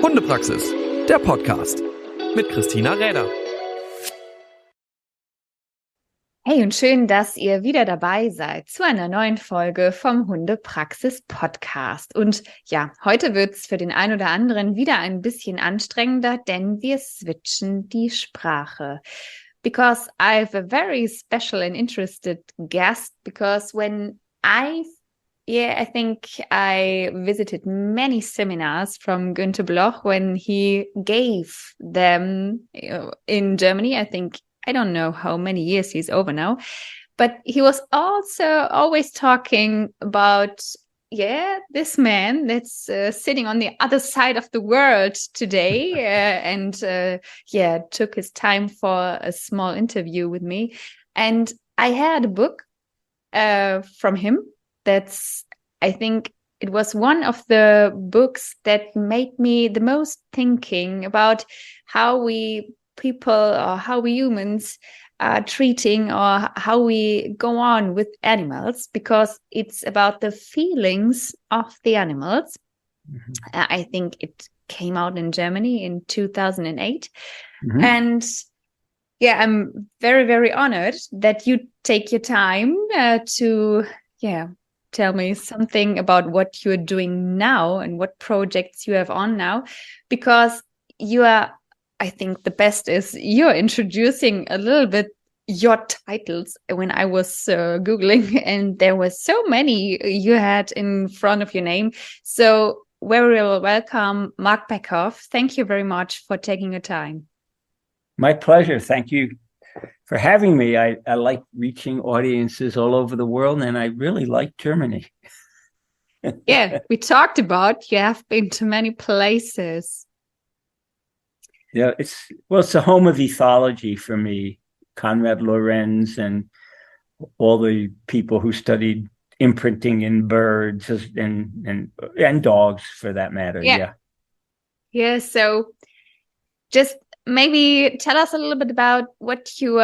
Hundepraxis, der Podcast mit Christina Räder. Hey und schön, dass ihr wieder dabei seid zu einer neuen Folge vom Hundepraxis Podcast. Und ja, heute wird es für den einen oder anderen wieder ein bisschen anstrengender, denn wir switchen die Sprache. Because I have a very special and interested guest, because when I think I visited many seminars from Günter Bloch when he gave them in Germany. I don't know how many years he's over now, but he was also always talking about, this man that's sitting on the other side of the world today and took his time for a small interview with me. And I had a book from him. I think it was one of the books that made me the most thinking about how we people or how we humans are treating or how we go on with animals, because it's about the feelings of the animals. Mm-hmm. I think it came out in Germany in 2008. Mm-hmm. And I'm very, very honored that you take your time to tell me something about what you're doing now and what projects you have on now, because I think the best is you're introducing a little bit your titles. When I was Googling, and there were so many you had in front of your name. So very welcome, Marc Bekoff. Thank you very much for taking your time. My pleasure. Thank you for having me. I like reaching audiences all over the world, and I really like Germany. Yeah, we talked about you have been to many places. Yeah, it's the home of ethology for me. Konrad Lorenz and all the people who studied imprinting in birds and dogs, for that matter. Yeah. So just maybe tell us a little bit about what you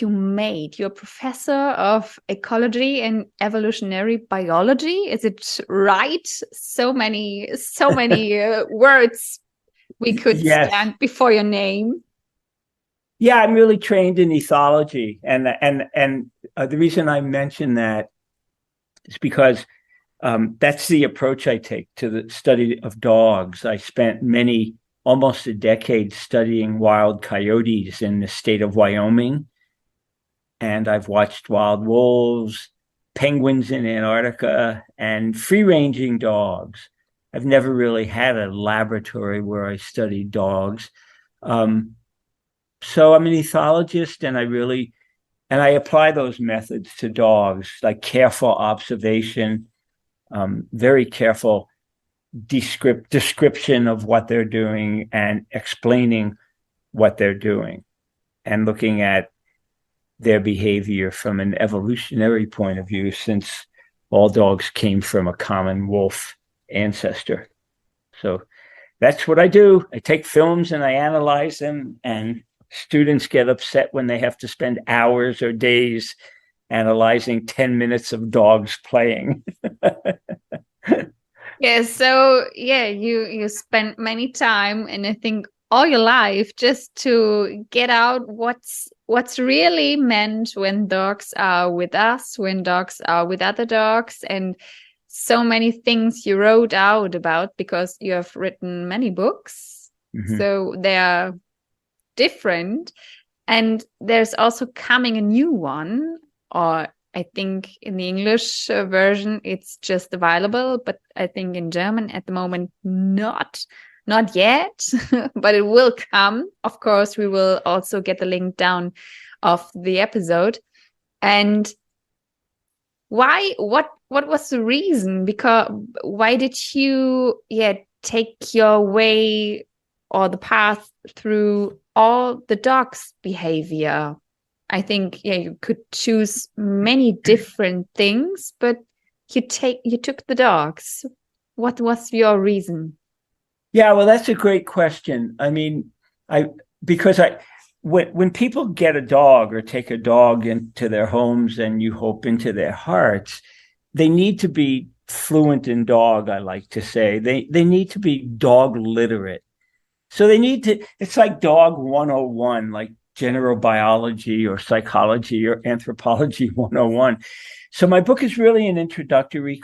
made. You're a professor of ecology and evolutionary biology. Is it right? So many words we could stand before your name. Yeah, I'm really trained in ethology, and the reason I mention that is because that's the approach I take to the study of dogs. I spent almost a decade studying wild coyotes in the state of Wyoming, and I've watched wild wolves, penguins in Antarctica, and free-ranging dogs. I've never really had a laboratory where I studied dogs. So I'm an ethologist, and I apply those methods to dogs, like careful observation, very careful description of what they're doing and explaining what they're doing, and looking at their behavior from an evolutionary point of view, since all dogs came from a common wolf ancestor. So that's what I do. I take films and I analyze them, and students get upset when they have to spend hours or days analyzing 10 minutes of dogs playing. You spent many time, and I think all your life, just to get out what's really meant when dogs are with us, when dogs are with other dogs, and so many things you wrote out about, because you have written many books. Mm-hmm. So they are different, and there's also coming a new one, or I think in the English version it's just available, but I think in German at the moment not yet, but it will come. Of course, we will also get the link down of the episode. And what was the reason? Because why did you take your way or the path through all the dogs' behavior? I think you could choose many different things, but you took the dogs. What was your reason? Yeah, well, that's a great question. I mean, when people get a dog or take a dog into their homes, and you hope into their hearts, they need to be fluent in dog, I like to say. They need to be dog literate. So they need to, it's like dog 101, like general biology or psychology or anthropology 101. So my book is really an introductory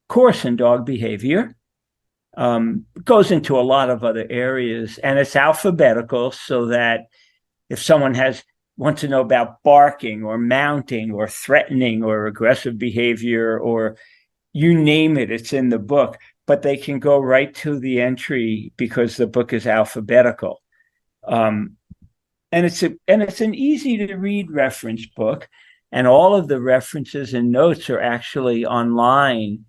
course in dog behavior. It goes into a lot of other areas, and it's alphabetical so that if someone wants to know about barking or mounting or threatening or aggressive behavior or you name it, it's in the book, but they can go right to the entry because the book is alphabetical. And it's an easy to read reference book, and all of the references and notes are actually online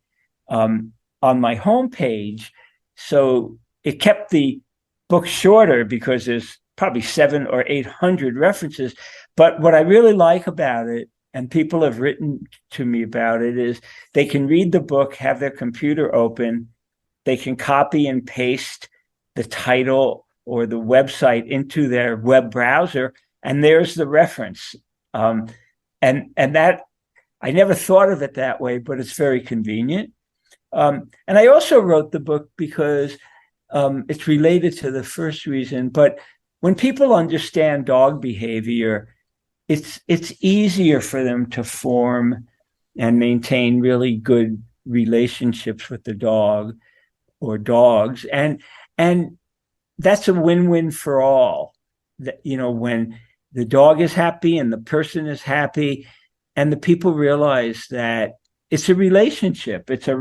on my homepage. So it kept the book shorter because there's probably 700 or 800 references. But what I really like about it, and people have written to me about it, is they can read the book, have their computer open, they can copy and paste the title or the website into their web browser, and there's the reference. And that, I never thought of it that way, but it's very convenient. And I also wrote the book because it's related to the first reason, but when people understand dog behavior, it's easier for them to form and maintain really good relationships with the dog or dogs. And that's a win-win for all. That, when the dog is happy and the person is happy, and the people realize that it's a relationship. It's a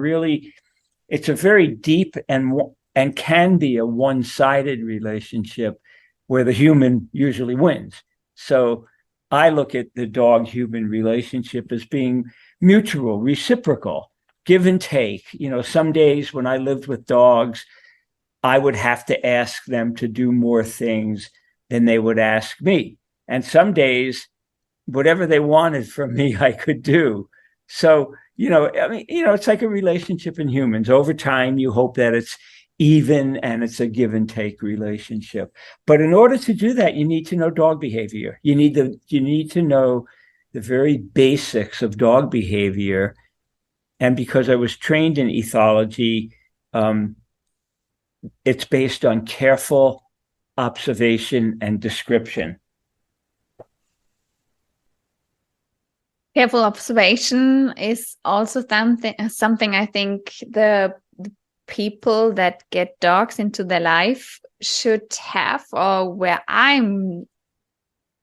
very deep and can be a one-sided relationship where the human usually wins. So I look at the dog-human relationship as being mutual, reciprocal, give and take. Some days when I lived with dogs, I would have to ask them to do more things than they would ask me. And some days, whatever they wanted from me, I could do. So, it's like a relationship in humans. Over time, you hope that it's even and it's a give and take relationship. But in order to do that, you need to know dog behavior. You need to know the very basics of dog behavior. And because I was trained in ethology, it's based on careful observation and description. Careful observation is also something I think the people that get dogs into their life should have, or where I'm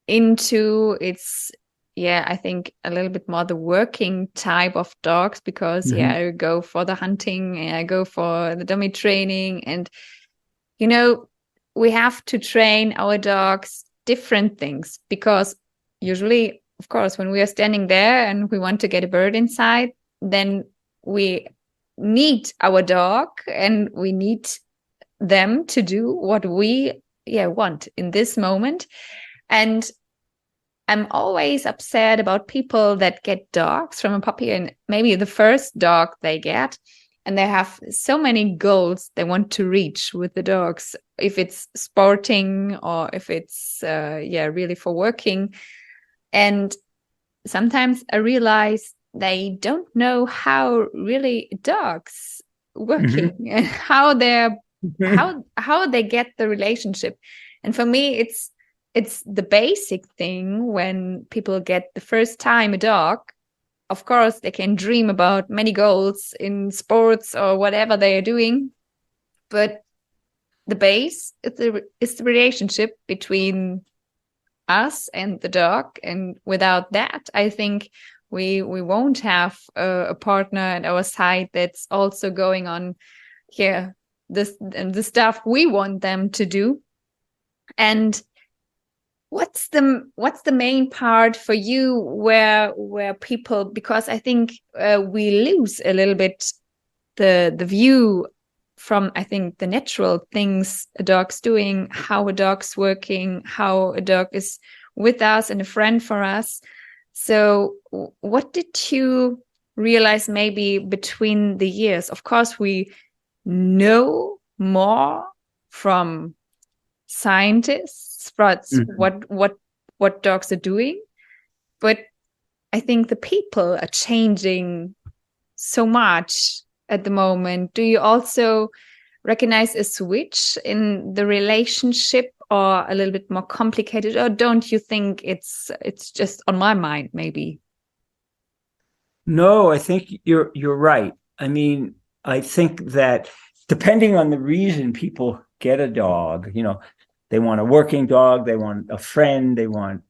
into, it's I think a little bit more the working type of dogs, because I go for the hunting, I go for the dummy training, and we have to train our dogs different things, because usually, of course, when we are standing there and we want to get a bird inside, then we need our dog and we need them to do what we want in this moment. And I'm always upset about people that get dogs from a puppy, and maybe the first dog they get, and they have so many goals they want to reach with the dogs, if it's sporting or if it's really for working. And sometimes I realize they don't know how really dogs working and how they get the relationship. And for me, it's the basic thing. When people get the first time a dog, of course, they can dream about many goals in sports or whatever they are doing. But the base is the relationship between us and the dog. And without that, I think we won't have a partner at our side that's also going on the stuff we want them to do. And what's the main part for you where people, because I think we lose a little bit the view from, I think, the natural things a dog's doing, how a dog's working, how a dog is with us and a friend for us. So what did you realize maybe between the years? Of course, we know more from scientists, what dogs are doing, but I think the people are changing so much at the moment. Do you also recognize a switch in the relationship, or a little bit more complicated, or don't you think it's just on my mind maybe? No, I think you're right. I mean, I think that depending on the reason people get a dog, they want a working dog, they want a friend, they want,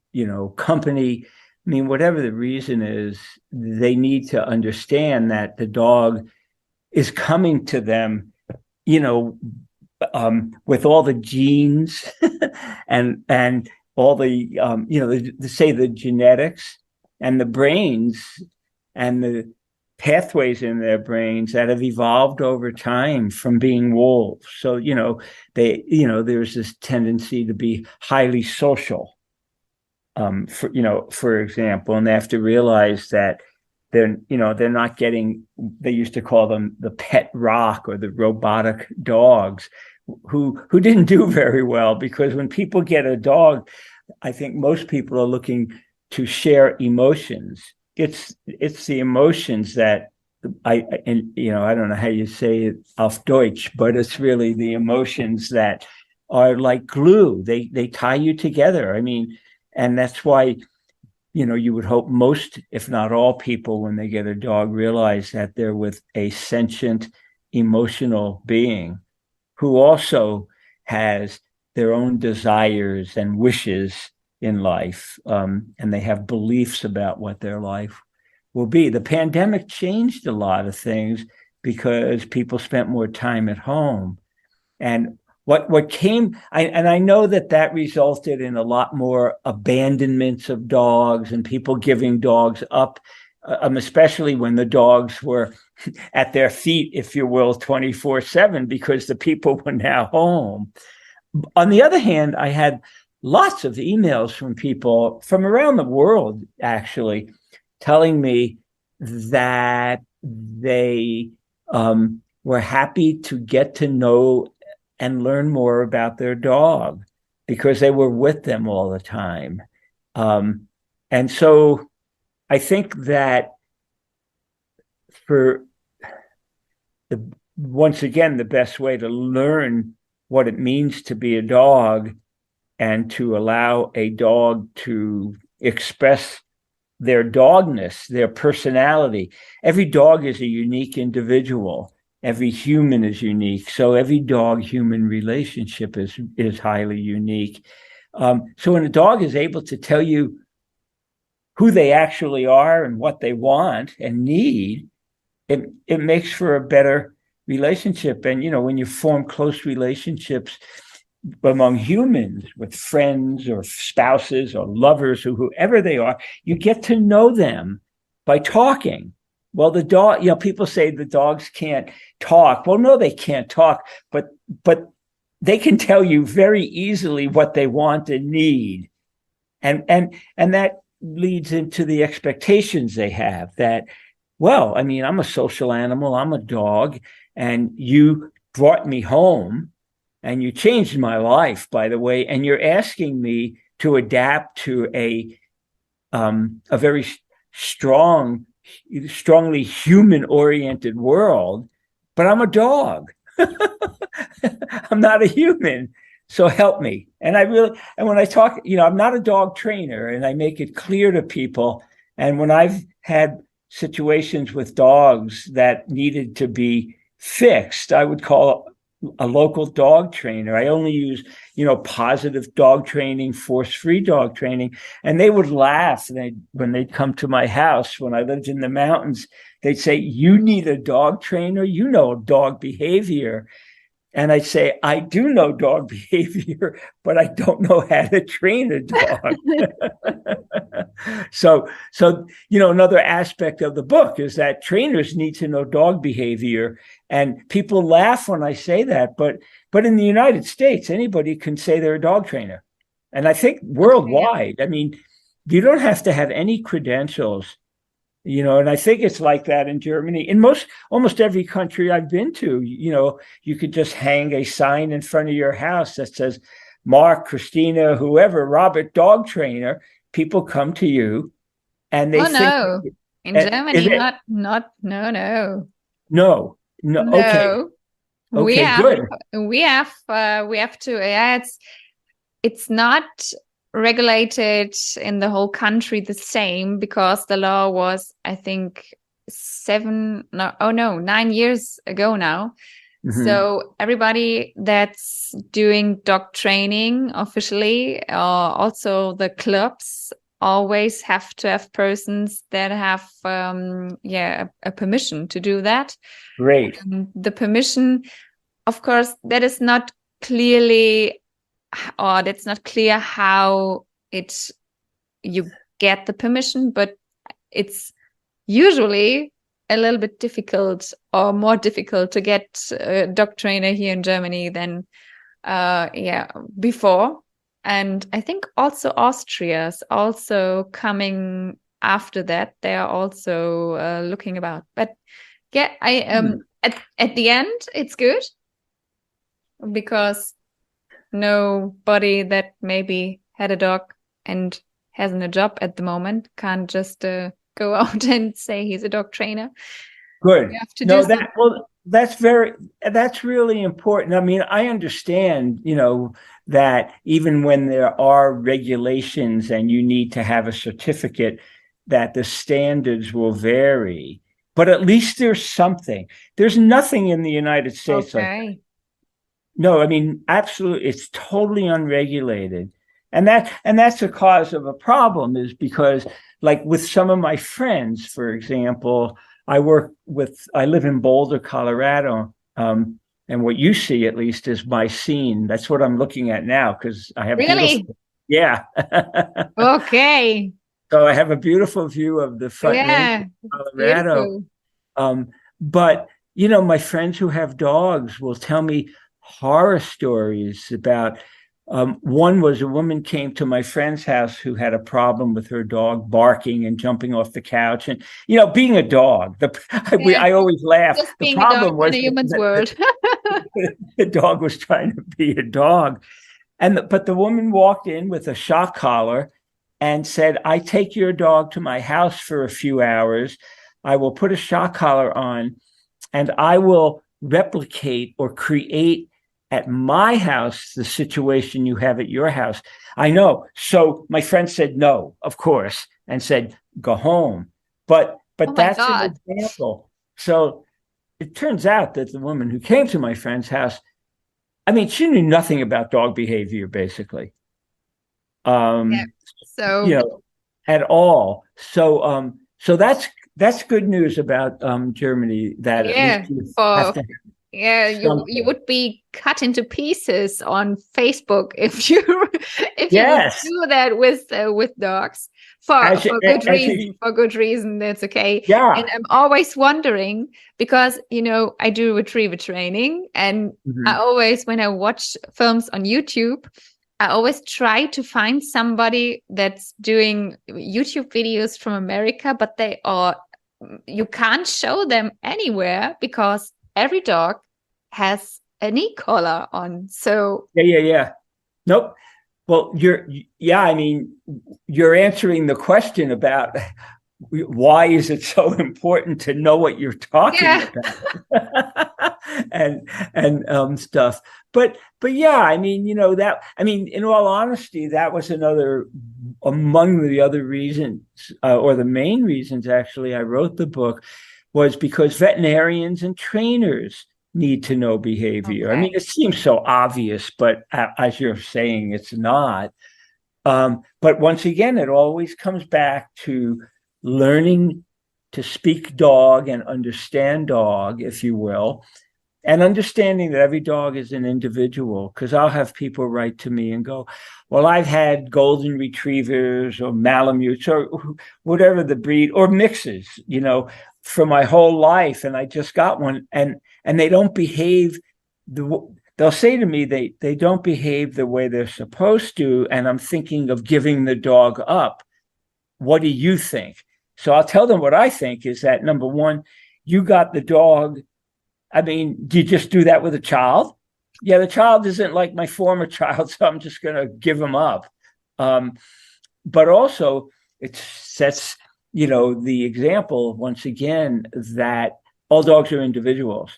company. I mean, whatever the reason is, they need to understand that the dog is coming to them, with all the genes and all the, say the genetics and the brains and the pathways in their brains that have evolved over time from being wolves. So, there's this tendency to be highly social, for example, and they have to realize that they're not getting, they used to call them the pet rock or the robotic dogs who didn't do very well, because when people get a dog, I think most people are looking to share emotions. It's the emotions that I don't know how you say it auf Deutsch, but it's really the emotions that are like glue. They tie you together. I mean, and that's why, you would hope most, if not all people, when they get a dog, realize that they're with a sentient, emotional being who also has their own desires and wishes in life, and they have beliefs about what their life will be. The pandemic changed a lot of things because people spent more time at home, and what came, I know that resulted in a lot more abandonments of dogs and people giving dogs up, especially when the dogs were at their feet, if you will, 24/7, because the people were now home. On the other hand, I had lots of emails from people from around the world, actually, telling me that they were happy to get to know and learn more about their dog because they were with them all the time. And so I think that once again, the best way to learn what it means to be a dog and to allow a dog to express their dogness, their personality. Every dog is a unique individual. Every human is unique. So every dog-human relationship is highly unique. So when a dog is able to tell you who they actually are and what they want and need, it makes for a better relationship. And, when you form close relationships among humans with friends or spouses or lovers or whoever they are, you get to know them by talking. Well, the dog, people say the dogs can't talk. Well, no, they can't talk, but they can tell you very easily what they want and need. And that leads into the expectations they have that, well, I mean, I'm a social animal, I'm a dog, and you brought me home and you changed my life, by the way, and you're asking me to adapt to a very strongly human-oriented world, but I'm a dog. I'm not a human. So help me. And when I talk, I'm not a dog trainer, and I make it clear to people. And when I've had situations with dogs that needed to be fixed, I would call a local dog trainer. I only use, positive dog training, force-free dog training. And they would laugh when they'd come to my house when I lived in the mountains. They'd say, "You need a dog trainer? You know dog behavior." And I'd say, "I do know dog behavior, but I don't know how to train a dog." So, another aspect of the book is that trainers need to know dog behavior. And people laugh when I say that, but in the United States, anybody can say they're a dog trainer. And I think worldwide, I mean, you don't have to have any credentials, and I think it's like that in Germany. In almost every country I've been to, you could just hang a sign in front of your house that says, "Mark, Christina, whoever, Robert, dog trainer." People come to you and they think, no. In Germany, no. No. No. Okay, good. We have to. Yeah, it's not regulated in the whole country the same, because the law was, I think, 9 years ago now. Mm-hmm. So everybody that's doing dog training officially, also the clubs, always have to have persons that have a permission to do that. Great. The permission, of course, that is not clearly, or that's not clear how you get the permission, but it's usually a little bit difficult, or more difficult, to get a dog trainer here in Germany than before. And I think also Austria is also coming after that. They are also looking about. But yeah, at the end, it's good, because nobody that maybe had a dog and hasn't a job at the moment can't just go out and say he's a dog trainer. Good. You have to do something. That's really important. I mean, I understand, that even when there are regulations and you need to have a certificate, that the standards will vary, but at least there's something. There's nothing in the United States like, no, I mean, absolutely, it's totally unregulated. And that's a cause of a problem, is because, like, with some of my friends, for example, I live in Boulder, Colorado, and what you see, at least, is my scene. That's what I'm looking at now, because I have yeah. Okay. So I have a beautiful view of the front range of Colorado. But my friends who have dogs will tell me horror stories about. One was a woman came to my friend's house who had a problem with her dog barking and jumping off the couch, and being a dog. I always laugh. Just the being problem a dog was in a human's world. the dog was trying to be a dog, but the woman walked in with a shock collar and said, "I take your dog to my house for a few hours. I will put a shock collar on, and I will replicate or create at my house the situation you have at your house." I know. So my friend said no, of course, and said, "Go home." But that's an example. So it turns out that the woman who came to my friend's house, I mean, she knew nothing about dog behavior, basically. So at all. So that's good news about Germany, that at least you have to. Yeah, you would be cut into pieces on Facebook if you would do that with dogs for good reason. For good reason, that's okay. Yeah. And I'm always wondering, because I do retriever training, and I always, when I watch films on YouTube, I always try to find somebody that's doing YouTube videos from America, but you can't show them anywhere, because every dog has a knee collar on. So yeah. Nope. Well, you're answering the question about why is it so important to know what you're talking about and stuff. But yeah, I mean, in all honesty, that was another among the other reasons, or the main reasons, actually, I wrote the book, was because veterinarians and trainers need to know behavior. Okay. I mean, it seems so obvious, but as you're saying, it's not. But once again, it always comes back to learning to speak dog and understand dog, if you will, and understanding that every dog is an individual. Because I'll have people write to me and go, "Well, I've had golden retrievers or Malamutes or whatever the breed, or mixes, for my whole life, and I just got one, and they don't behave they'll say to me they don't behave the way they're supposed to, and I'm thinking of giving the dog up. What do you think?" So I'll tell them what I think is that, number one, you got the dog. I mean, do you just do that with a child? Yeah, the child isn't like my former child, so I'm just going to give him up. But also, it sets the example once again that all dogs are individuals.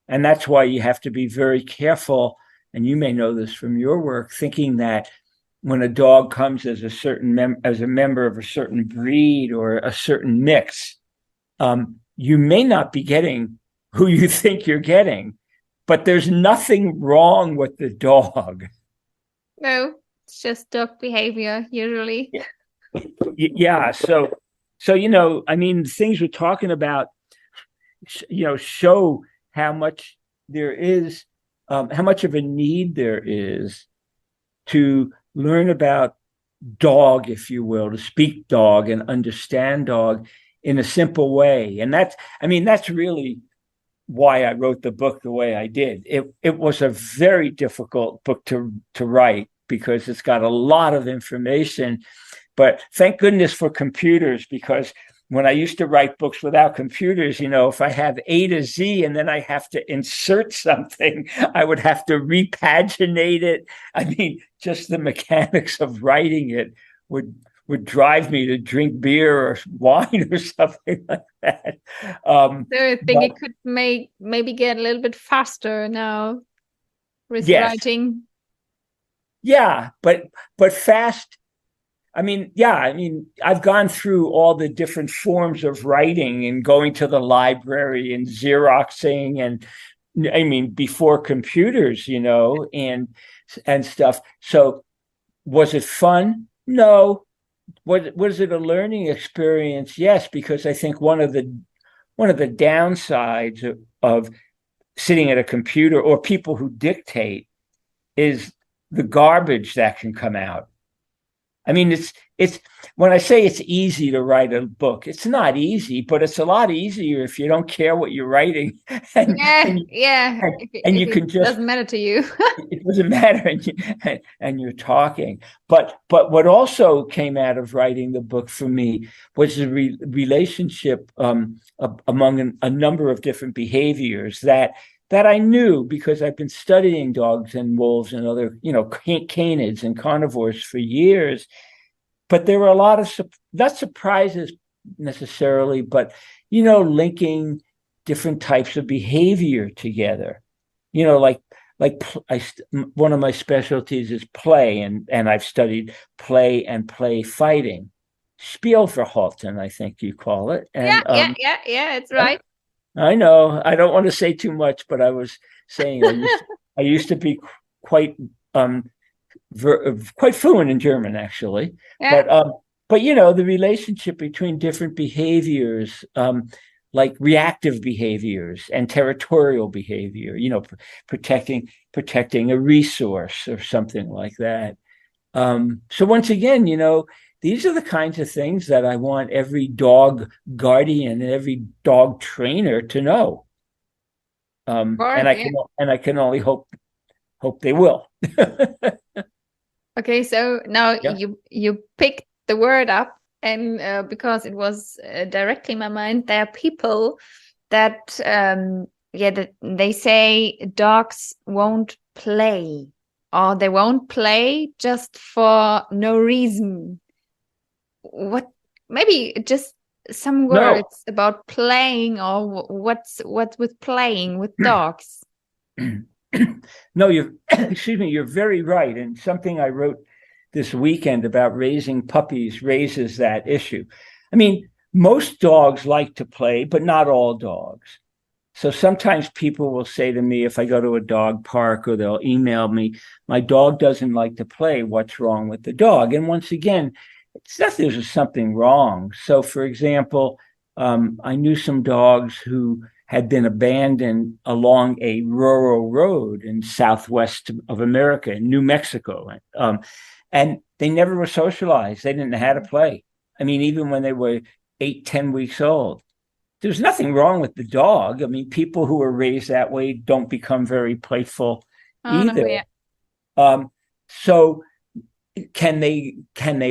And that's why you have to be very careful. And you may know this from your work, thinking that when a dog comes as a member of a certain breed or a certain mix, you may not be getting who you think you're getting, but there's nothing wrong with the dog. No, it's just dog behavior usually. Yeah. So, things we're talking about, show how much there is, how much of a need there is to learn about dog, if you will, to speak dog and understand dog in a simple way. And that's really why I wrote the book the way I did. It was a very difficult book to write because it's got a lot of information, but thank goodness for computers, because when I used to write books without computers, if I have A to Z and then I have to insert something, I would have to repaginate it. I mean, just the mechanics of writing it would drive me to drink beer or wine or something like that. So I think it could maybe get a little bit faster now with writing. Yeah, but fast. I've gone through all the different forms of writing and going to the library and Xeroxing and before computers, and stuff. So was it fun? No. Was it a learning experience? Yes, because I think one of the downsides of sitting at a computer or people who dictate is the garbage that can come out. I mean, it's when I say it's easy to write a book, it's not easy, but it's a lot easier if you don't care what you're writing. And you can just, doesn't matter to you. It doesn't matter, and you're talking. But what also came out of writing the book for me was the relationship among a number of different behaviors that I knew because I've been studying dogs and wolves and other, canids and carnivores for years. But there were a lot of, not surprises necessarily, but, linking different types of behavior together. One of my specialties is play, and I've studied play and play fighting. Spielverhalten, I think you call it. And, yeah, it's right. I know. I don't want to say too much, but I was saying I used to be quite fluent in German, actually. Yeah. But the relationship between different behaviors, like reactive behaviors and territorial behavior, protecting a resource or something like that. So once again, these are the kinds of things that I want every dog guardian and every dog trainer to know. And I can only hope they will. Okay, so now you picked the word up, and because it was directly in my mind, there are people that that they say dogs won't play, or they won't play just for no reason. What, maybe just some words about playing, or what's with playing with dogs? No, you're very right. And something I wrote this weekend about raising puppies raises that issue. I mean, most dogs like to play, but not all dogs. So sometimes people will say to me, if I go to a dog park, or they'll email me, my dog doesn't like to play. What's wrong with the dog? And once again, it's not there's something wrong. So, for example, I knew some dogs who had been abandoned along a rural road in southwest of America, in New Mexico. And they never were socialized. They didn't know how to play. I mean, even when they were 8-10 weeks old. There's nothing wrong with the dog. I mean, people who are raised that way don't become very playful either. No, so can they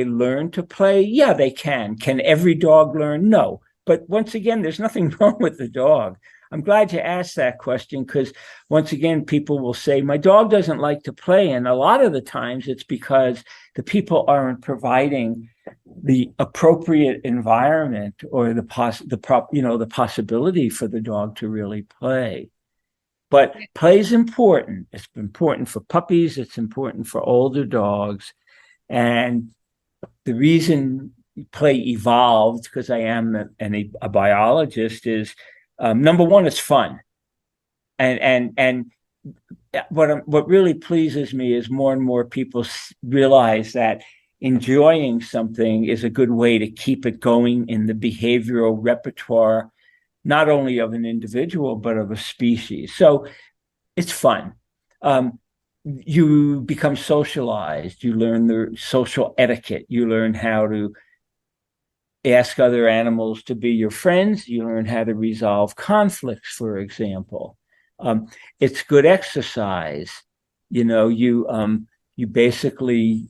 learn to play? Yeah, they can. Can every dog learn? No. But once again, there's nothing wrong with the dog. I'm glad you asked that question, because once again, people will say, my dog doesn't like to play. And a lot of the times it's because the people aren't providing the appropriate environment or the possibility for the dog to really play. But play is important. It's important for puppies. It's important for older dogs. And the reason play evolved, because I am a biologist, is number one, it's fun. And what really pleases me is more and more people realize that enjoying something is a good way to keep it going in the behavioral repertoire, not only of an individual, but of a species. So it's fun. You become socialized. You learn the social etiquette. You learn how to ask other animals to be your friends. You learn how to resolve conflicts, for example. It's good exercise. You basically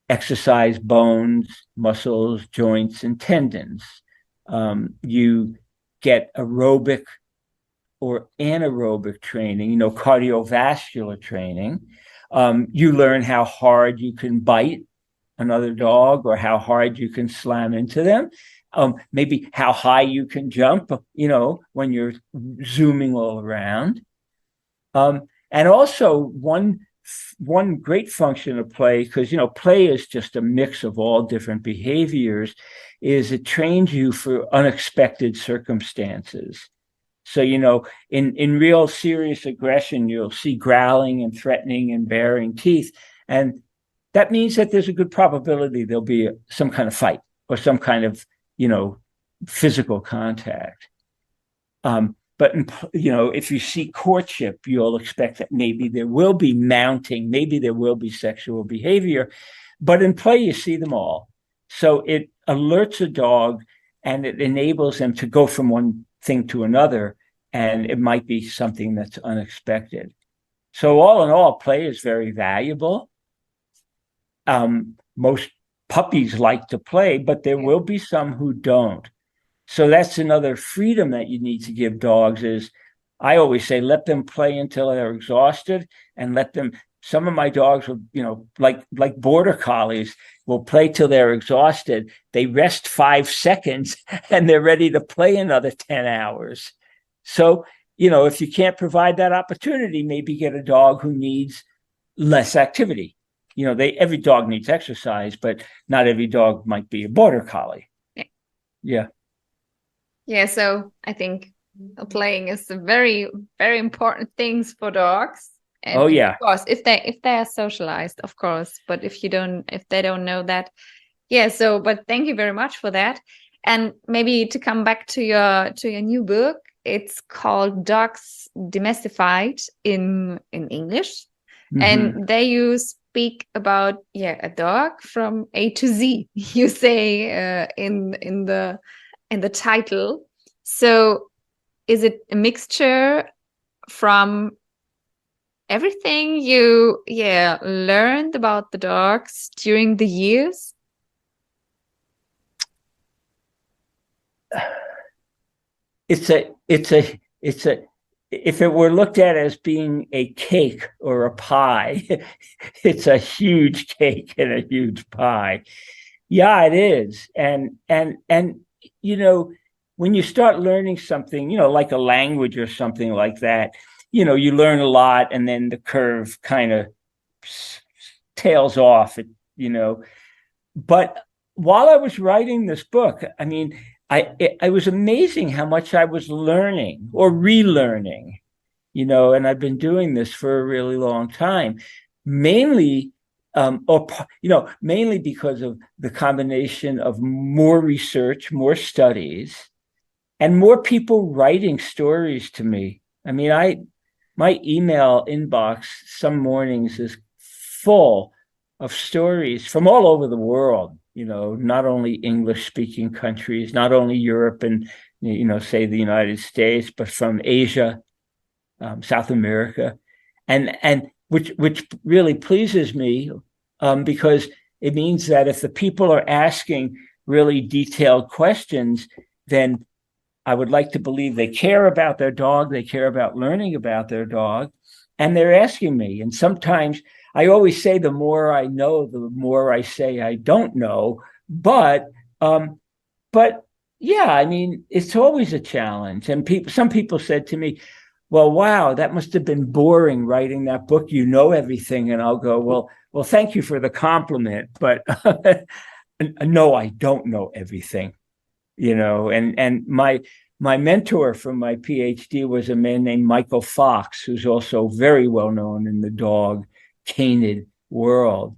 exercise bones, muscles, joints, and tendons. You get aerobic or anaerobic training, cardiovascular training. You learn how hard you can bite another dog or how hard you can slam into them. Maybe how high you can jump, when you're zooming all around. And also one great function of play, because, play is just a mix of all different behaviors, is it trains you for unexpected circumstances. So, in real serious aggression, you'll see growling and threatening and baring teeth. And that means that there's a good probability there'll be some kind of fight or some kind of, physical contact. But, if you see courtship, you'll expect that maybe there will be mounting, maybe there will be sexual behavior. But in play, you see them all. So it alerts a dog and it enables them to go from one thing to another. And it might be something that's unexpected. So all in all, play is very valuable. Most puppies like to play, but there will be some who don't. So that's another freedom that you need to give dogs is, I always say, let them play until they're exhausted and let them, some of my dogs will, like border collies will play till they're exhausted. They rest 5 seconds and they're ready to play another 10 hours. So, if you can't provide that opportunity, maybe get a dog who needs less activity. Every dog needs exercise, but not every dog might be a border collie. Yeah. Yeah, so I think playing is a very, very important things for dogs. And oh yeah, of course, if they are socialized, of course. But if they don't know that, yeah. So, but thank you very much for that. And maybe to come back to your new book, it's called Dogs Demystified in English, and there you speak about a dog from A to Z. You say in the title. So is it a mixture from everything you learned about the dogs during the years? It's a if it were looked at as being a cake or a pie, it's a huge cake and a huge pie. Yeah, it is. And when you start learning something, like a language or something like that, you learn a lot and then the curve kind of tails off, But while I was writing this book, I was amazing how much I was learning or relearning, and I've been doing this for a really long time, mainly because of the combination of more research, more studies, and more people writing stories to me. My email inbox some mornings is full of stories from all over the world, not only English-speaking countries, not only Europe and, say the United States, but from Asia, South America, and which really pleases me, because it means that if the people are asking really detailed questions, then I would like to believe they care about their dog. They care about learning about their dog. And they're asking me. And sometimes I always say the more I know, the more I say I don't know. But yeah, I mean, it's always a challenge. And some people said to me, well, wow, that must have been boring writing that book. You know everything. And I'll go, well, thank you for the compliment. But no, I don't know everything. And my mentor from my PhD was a man named Michael Fox, who's also very well known in the dog canid world.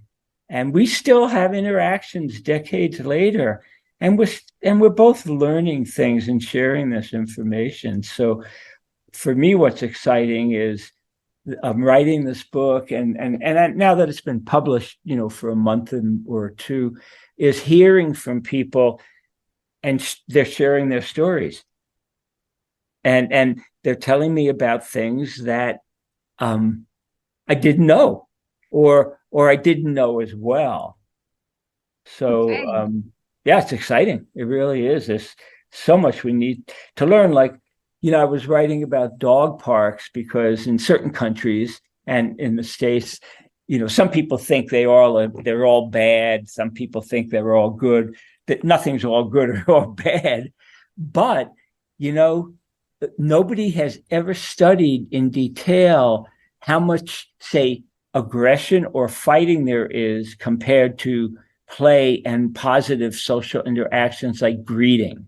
And we still have interactions decades later, and we're both learning things and sharing this information. So for me, what's exciting is I'm writing this book, and now that it's been published, for a month or two, is hearing from people. And they're sharing their stories, and they're telling me about things that I didn't know, or I didn't know as well. So Okay. yeah, it's exciting. It really is. There's so much we need to learn. Like, I was writing about dog parks because in certain countries and in the States, some people think they're all bad. Some people think they're all good. That nothing's all good or all bad. But, nobody has ever studied in detail how much, say, aggression or fighting there is compared to play and positive social interactions like greeting.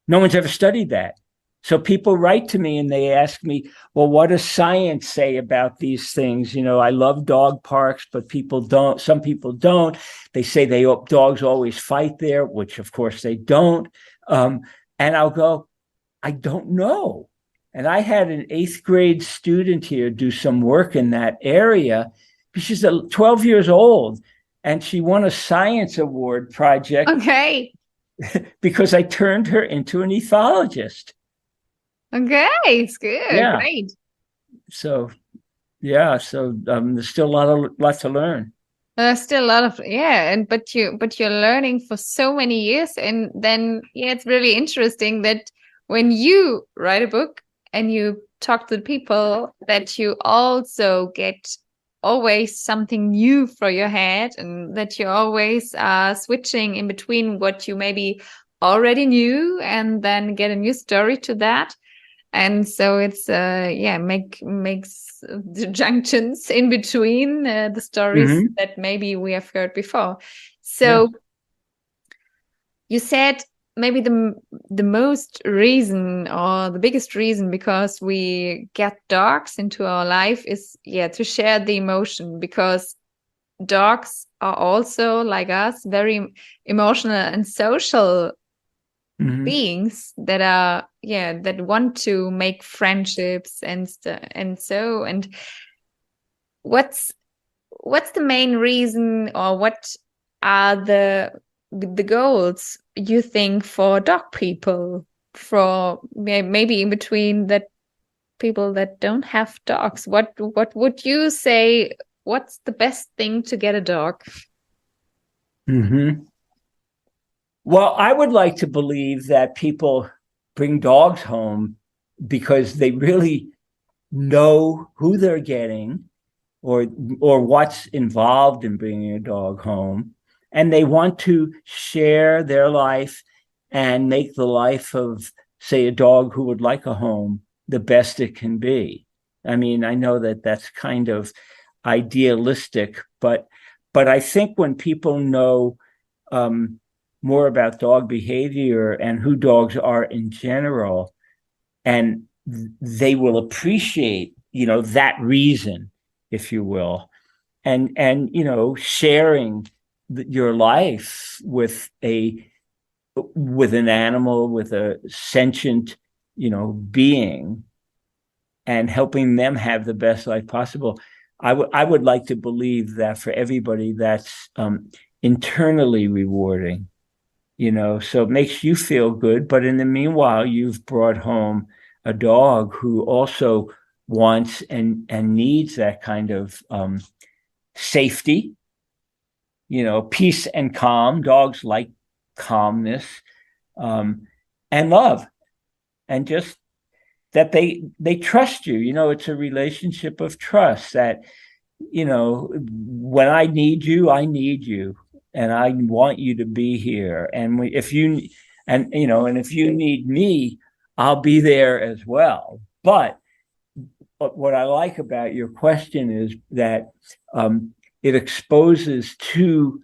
No one's ever studied that. So people write to me and they ask me, well, what does science say about these things? I love dog parks, but some people don't. They say dogs always fight there, which of course they don't. And I'll go, I don't know. And I had an 8th grade student here do some work in that area. She's 12 years old and she won a science award project. Okay. Because I turned her into an ethologist. Okay, it's good. Yeah. Great. So, yeah. So there's still a lot to learn. There's still a lot of but you're learning for so many years, and then it's really interesting that when you write a book and you talk to the people, that you also get always something new for your head, and that you always are switching in between what you maybe already knew and then get a new story to that. And so it's makes the junctions in between the stories that maybe we have heard before. So you said maybe the most reason or the biggest reason because we get dogs into our life is to share the emotion, because dogs are also, like us, very emotional and social beings that are that want to make friendships and what's the main reason, or what are the goals you think for dog people, for maybe in between that people that don't have dogs? What would you say, what's the best thing to get a dog? Well, I would like to believe that people bring dogs home because they really know who they're getting or what's involved in bringing a dog home, and they want to share their life and make the life of, say, a dog who would like a home the best it can be. I mean, I know that that's kind of idealistic, but I think when people know more about dog behavior and who dogs are in general, and they will appreciate, that reason, if you will, and sharing your life with an animal, with a sentient, being, and helping them have the best life possible. I would like to believe that for everybody, that's internally rewarding. So it makes you feel good. But in the meanwhile, you've brought home a dog who also wants and needs that kind of safety, peace and calm. Dogs like calmness and love. and just that they trust you. It's a relationship of trust that, when I need you, and I want you to be here. And if you need me, I'll be there as well. But what I like about your question is that it exposes two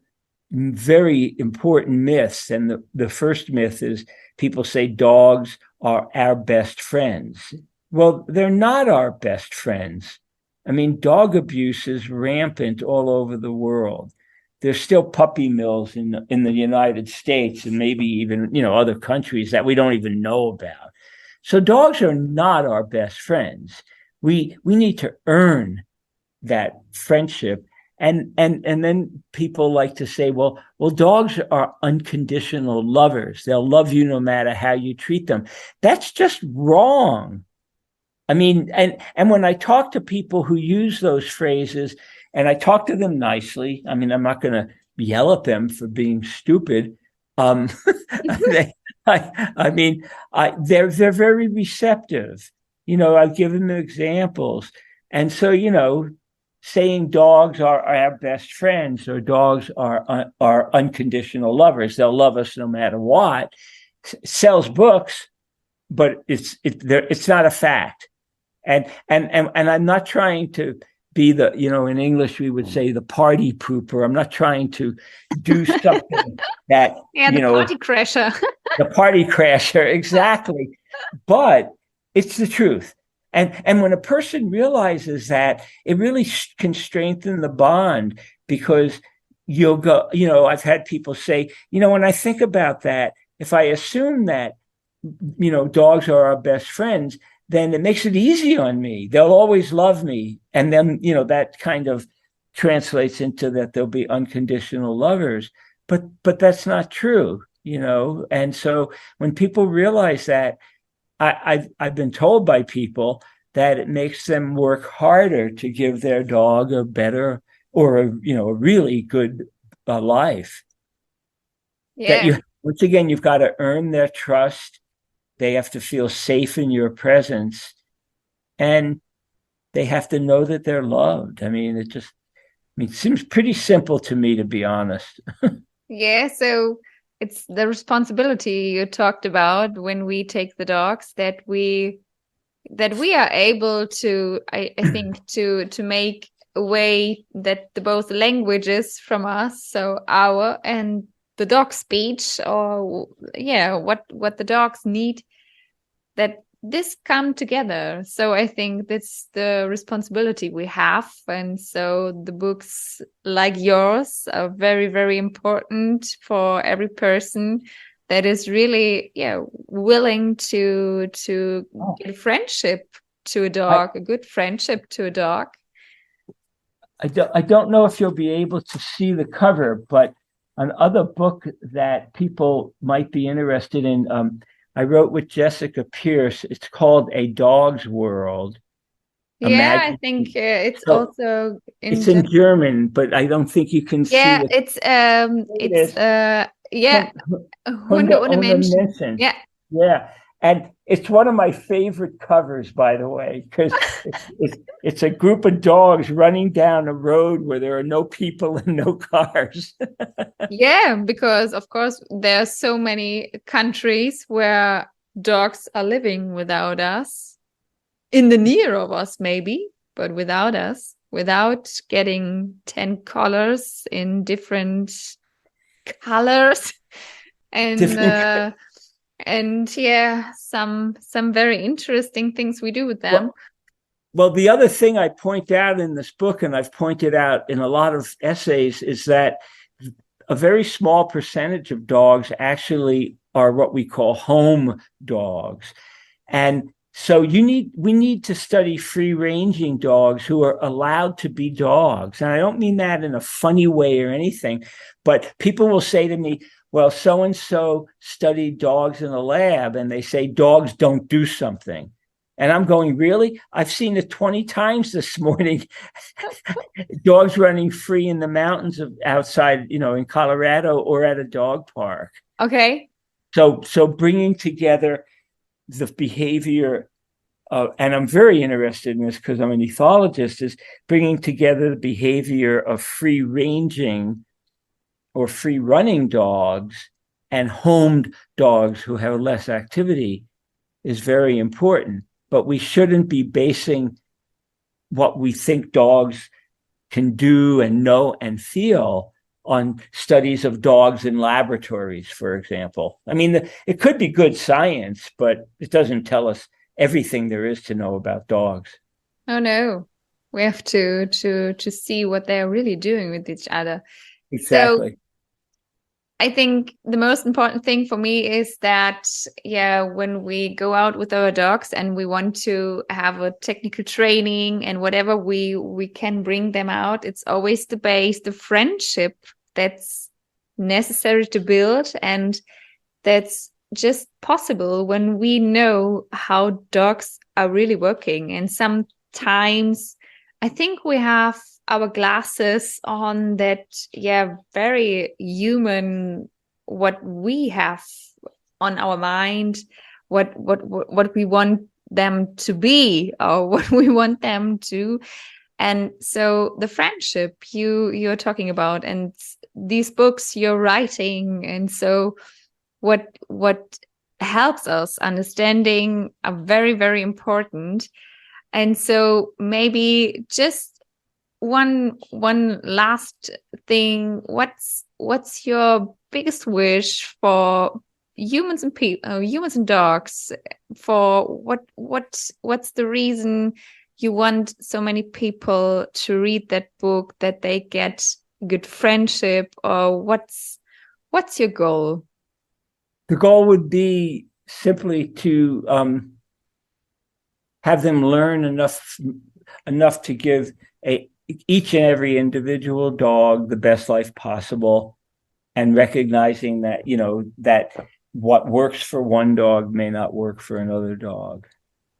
very important myths. And the first myth is people say dogs are our best friends. Well, they're not our best friends. I mean, dog abuse is rampant all over the world. There's still puppy mills in the United States and maybe even, other countries that we don't even know about. So dogs are not our best friends. We need to earn that friendship. And then people like to say, well, dogs are unconditional lovers. They'll love you no matter how you treat them. That's just wrong. I mean, and when I talk to people who use those phrases, and I talk to them nicely, I mean, I'm not going to yell at them for being stupid. They're very receptive. I've given them examples. And so, saying dogs are our best friends or dogs are unconditional lovers, they'll love us no matter what, sells books, but it's not a fact. And I'm not trying to be the, in English we would say the party pooper. I'm not trying to do something that the party crasher. The party crasher, exactly. But it's the truth. And when a person realizes that, it really can strengthen the bond, because you'll go, I've had people say, when I think about that, if I assume that, dogs are our best friends, then it makes it easy on me. They'll always love me. And then, that kind of translates into that they'll be unconditional lovers. But that's not true, And so when people realize that, I've been told by people that it makes them work harder to give their dog a better or a really good life. Yeah. That once again, you've got to earn their trust. They have to feel safe in your presence, and they have to know that they're loved. I mean, it seems pretty simple to me, to be honest. Yeah. So it's the responsibility you talked about when we take the dogs, that we are able to, I think, to make a way that both languages from us, so our and the dog speech, or what the dogs need, that this come together. So I think that's the responsibility we have. And so the books like yours are very, very important for every person that is really willing to give friendship to a dog, a good friendship to a dog. I don't know if you'll be able to see the cover, but another book that people might be interested in, I wrote with Jessica Pierce. It's called A Dog's World. Yeah, I think it's also it's in German, but I don't think you can see it. Hunde ohne Menschen. Yeah. And it's one of my favorite covers, by the way, because it's a group of dogs running down a road where there are no people and no cars. Yeah, because of course there are so many countries where dogs are living without us, in the near of us maybe, but without us, without getting 10 collars in different colors. And some very interesting things we do with them. Well, the other thing I point out in this book, and I've pointed out in a lot of essays, is that a very small percentage of dogs actually are what we call home dogs. And so we need to study free-ranging dogs who are allowed to be dogs. And I don't mean that in a funny way or anything, but people will say to me, well, so-and-so studied dogs in a lab, and they say dogs don't do something. And I'm going, really? I've seen it 20 times this morning. Dogs running free in the mountains outside, in Colorado or at a dog park. Okay. So bringing together the behavior and I'm very interested in this because I'm an ethologist, is bringing together the behavior of free-ranging or free-running dogs and homed dogs who have less activity is very important. But we shouldn't be basing what we think dogs can do and know and feel on studies of dogs in laboratories, for example. I mean, it could be good science, but it doesn't tell us everything there is to know about dogs. Oh no, we have to see what they're really doing with each other. Exactly. So I think the most important thing for me is that, when we go out with our dogs and we want to have a technical training and whatever we can bring them out, it's always the base, the friendship that's necessary to build, and that's just possible when we know how dogs are really working. And sometimes I think we have our glasses on that, very human, what we have on our mind, what we want them to be or what we want them to. And so the friendship you're talking about and these books you're writing, and so what helps us understanding are very, very important. And so maybe just one last thing, what's your biggest wish for humans and dogs? For what's the reason you want so many people to read that book, that they get good friendship, or what's your goal? The goal would be simply to have them learn enough to give each and every individual dog the best life possible, and recognizing that, that what works for one dog may not work for another dog.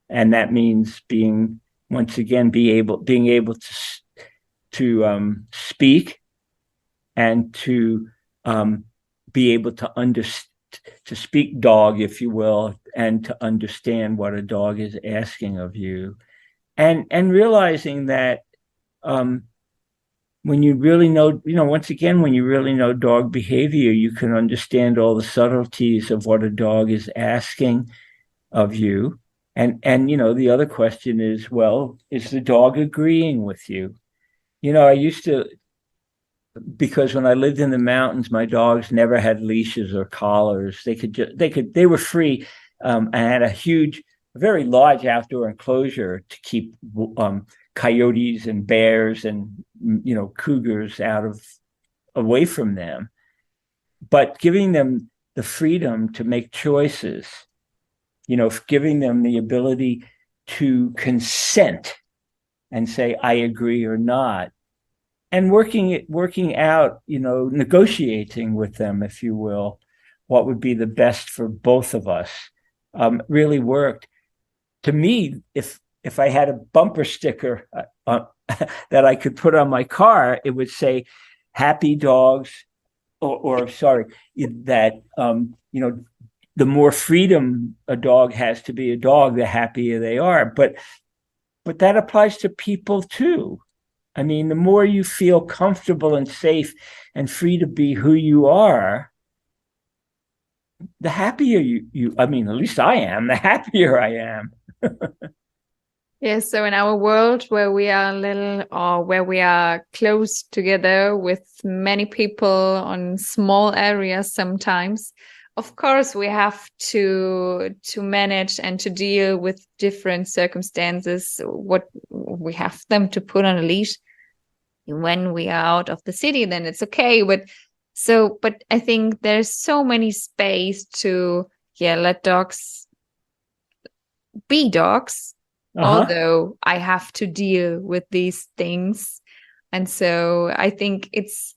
And that means being able to speak and to be able to speak dog, if you will, and to understand what a dog is asking of you, and realizing that when you really know, when you really know dog behavior, you can understand all the subtleties of what a dog is asking of you. And the other question is, well, is the dog agreeing with you? I used to, because when I lived in the mountains, my dogs never had leashes or collars. They were free. I had a very large outdoor enclosure to keep coyotes and bears and, cougars away from them. But giving them the freedom to make choices, giving them the ability to consent and say, I agree or not, and working out, negotiating with them, if you will, what would be the best for both of us, really worked. To me, if I had a bumper sticker that I could put on my car, it would say, "Happy dogs," or sorry, that the more freedom a dog has to be a dog, the happier they are. But that applies to people too. I mean, the more you feel comfortable and safe and free to be who you are, the happier at least I am, the happier I am. Yes, so in our world where we are where we are close together with many people on small areas sometimes, of course we have to manage and to deal with different circumstances. What we have them to put on a leash. When we are out of the city, then it's okay. But I think there's so many space to let dogs be dogs. Although I have to deal with these things. And so I think it's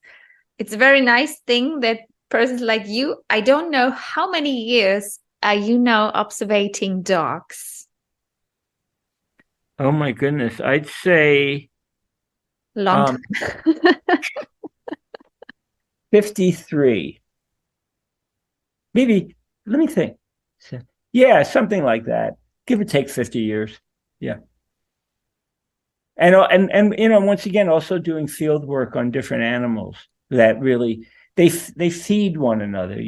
a very nice thing that persons like you, I don't know how many years are you now observing dogs? Oh my goodness. I'd say Long time. 53. Maybe, let me think. Yeah, something like that. Give or take 50 years. Yeah. And once again, also doing field work on different animals that really they feed one another,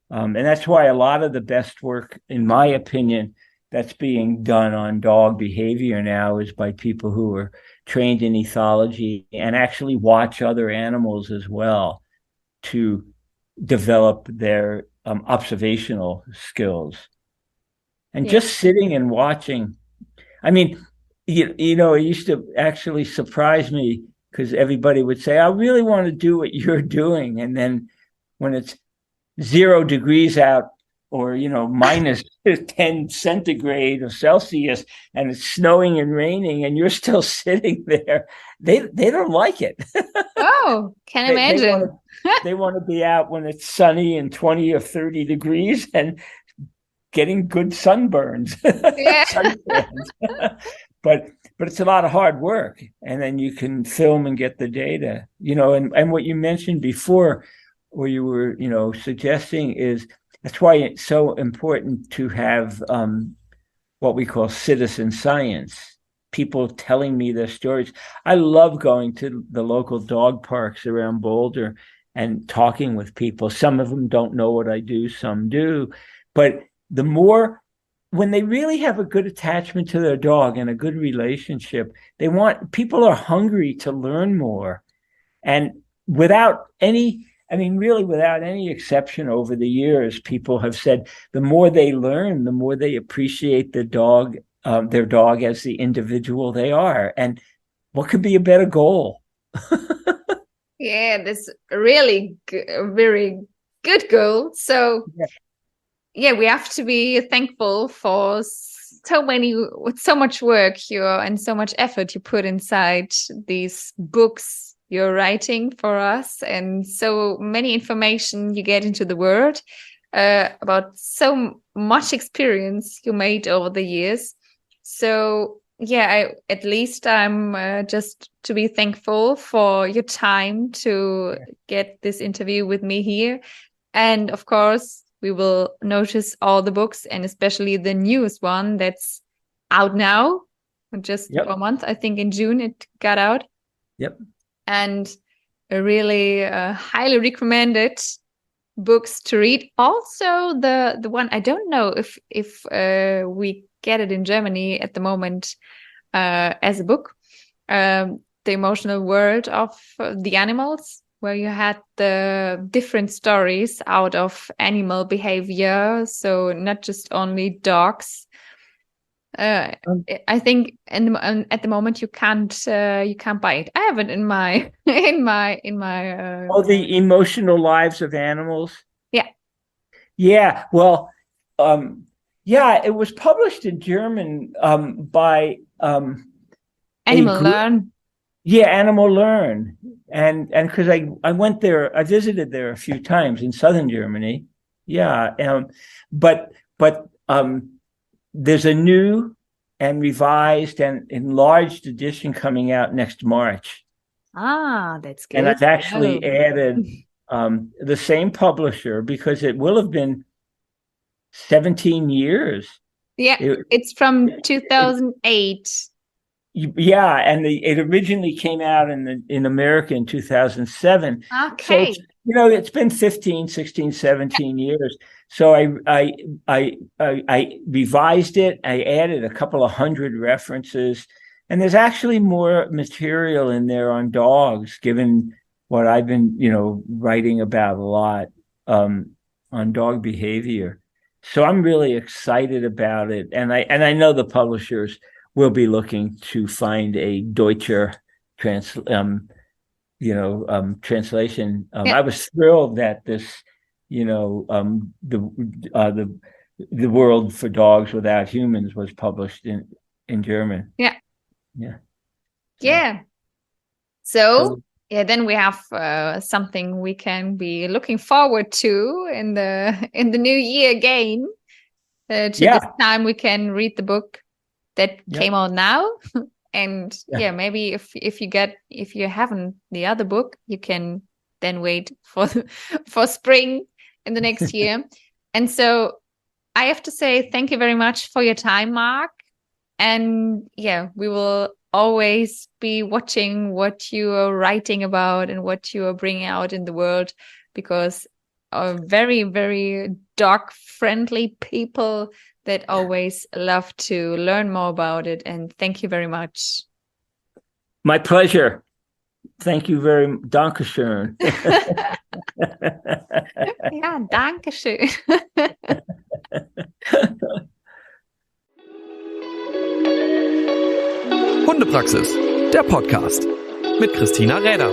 and that's why a lot of the best work, in my opinion, that's being done on dog behavior now is by people who are trained in ethology and actually watch other animals as well to develop their observational skills. And just sitting and watching, I mean, it used to actually surprise me because everybody would say, I really want to do what you're doing. And then when it's 0 degrees out or, minus 10 centigrade or Celsius and it's snowing and raining and you're still sitting there, they don't like it. Oh, can imagine. They want to be out when it's sunny and 20 or 30 degrees and getting good sunburns. Yeah. But it's a lot of hard work, and then you can film and get the data, and what you mentioned before, where you were, suggesting is that's why it's so important to have what we call citizen science, people telling me their stories. I love going to the local dog parks around Boulder and talking with people. Some of them don't know what I do, some do, but the more, when they really have a good attachment to their dog and a good relationship, people are hungry to learn more. And without any exception over the years, people have said the more they learn, the more they appreciate their dog as the individual they are. And what could be a better goal? Yeah, that's really very good goal. So yeah, we have to be thankful for so much work and so much effort you put inside these books you're writing for us, and so many information you get into the world about so much experience you made over the years. So yeah, I'm just to be thankful for your time to get this interview with me here. And of course, we will notice all the books, and especially the newest one that's out now, just for a month. I think in June it got out. Yep. And a really highly recommended books to read. Also, the one, I don't know if we get it in Germany at the moment as a book, The Emotional World of the Animals, where you had the different stories out of animal behavior. So not just only dogs. I think at the moment you can't buy it. I have it in my The Emotional Lives of Animals. Yeah. Well, it was published in German by Animal Learn. Yeah, Animal Learn. And because I went there, I visited there a few times in southern Germany. Yeah. But there's a new and revised and enlarged edition coming out next March. Ah, that's good. And I've actually added the same publisher because it will have been 17 years. Yeah, it's from 2008. Yeah, and it originally came out in America in 2007. Okay. So it's been 15, 16, 17 years. So I revised it. I added a couple of hundred references, and there's actually more material in there on dogs, given what I've been, writing about a lot on dog behavior. So I'm really excited about it, and I know the publishers will be looking to find a Deutscher translation. I was thrilled that this, the World for Dogs Without Humans was published in German. Yeah. So then we have something we can be looking forward to in the new year again. This time we can read the book that came out now. And maybe if you haven't the other book, you can then wait for spring in the next year. And so I have to say thank you very much for your time, Marc. And yeah, we will always be watching what you are writing about and what you are bringing out in the world, because are very, very dog-friendly people that always love to learn more about it. And thank you very much. My pleasure. Thank you very much. Dankeschön. Ja, danke schön. Hundepraxis, der Podcast mit Christina Räder.